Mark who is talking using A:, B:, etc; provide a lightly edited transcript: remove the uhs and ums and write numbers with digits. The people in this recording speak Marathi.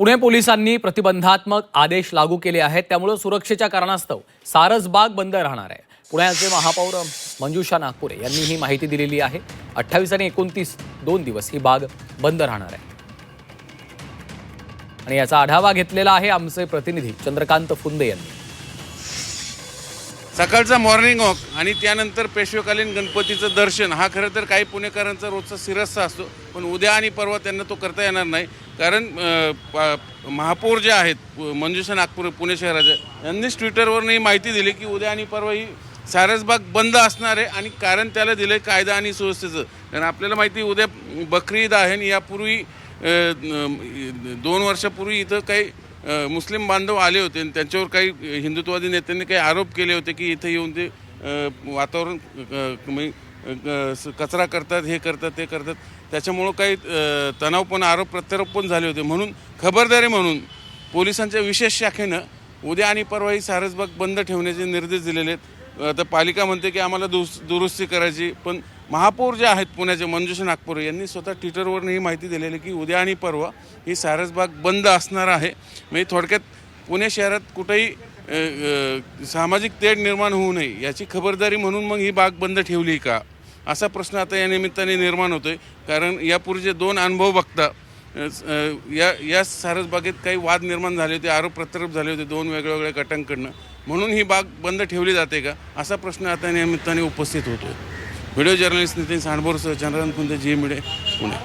A: पुणे पोलिसांनी प्रतिबंधात्मक आदेश लागू केले आहेत, त्यामुळे सुरक्षेच्या कारणास्तव सारसबाग बंद राहणार आहे। पुण्याचे महापौर मंजुषा नागपुरे यांनी ही माहिती दिलेली आहे। 28 आणि 29 दोन दिवस ही बाग बंद राहणार आहे आणि याचा आढावा घेतलेला आहे आमचे प्रतिनिधी चंद्रकांत फुंदे यांनी।
B: सकाळचा मॉर्निंग वॉक आणि त्यानंतर पेशवेकालीन गणपतीचं दर्शन हा खरं तर काही पुणेकरांचा रोजचा सिरस्सा असतो, पण उद्या आणि परवा त्यांना तो करता येणार नाही। कारण महापौर जे आहेत मंजुषा नागपुरे पुणे शहराचे यांनीच ट्विटरवरून ही माहिती दिली की उद्या आणि परवा ही सारसबाग बंद असणार आहे आणि कारण त्याला दिलं कायदा आणि सुव्यवस्थेचं। कारण आपल्याला माहिती उद्या बकरी ईद आहे आणि यापूर्वी 2 वर्षापूर्वी इथं काही मुस्लिम बांधव आले होते आणि त्यांच्यावर काही हिंदुत्ववादी नेत्यांनी काही आरोप केले होते की इथं येऊन ते वातावरण कचरा करतात, हे करतात, ते करतात, त्याच्यामुळं काही तणावपण आरोप प्रत्यारोप पण झाले होते। म्हणून खबरदारी म्हणून पोलिसांच्या विशेष शाखेनं उद्या आणि परवा ही सारसबाग बंद ठेवण्याचे निर्देश दिलेले आहेत। तर पालिका म्हणते की आम्हाला दुरुस्ती करायची, पण महापौर जे आहेत पुण्याचे मंजुषा नागपुरे यांनी स्वतः ट्विटरवरून ही माहिती दिलेली की उद्या आणि परवा ही सारसबाग बंद असणार आहे। म्हणजे थोडक्यात पुणे शहरात कुठेही सामाजिक तेढ निर्माण होऊ नये याची खबरदारी म्हणून मग ही बाग बंद ठेवली का, असा प्रश्न आता या निमित्ताने निर्माण होतोय। कारण यापूर्वीचे 2 अनुभव बघता या सारसबागेत काही वाद निर्माण झाले होते, आरोप प्रत्यारोप झाले होते 2 वेगवेगळ्या गटांकडनं, म्हणून ही बाग बंद ठेवली जाते का, असा प्रश्न आता या निमित्ताने उपस्थित होतोय। व्हिडिओ जर्नलिस्ट नितीन सांडभोरसह चंद्रकांत फुंदे, जी मीडिया, पुणे।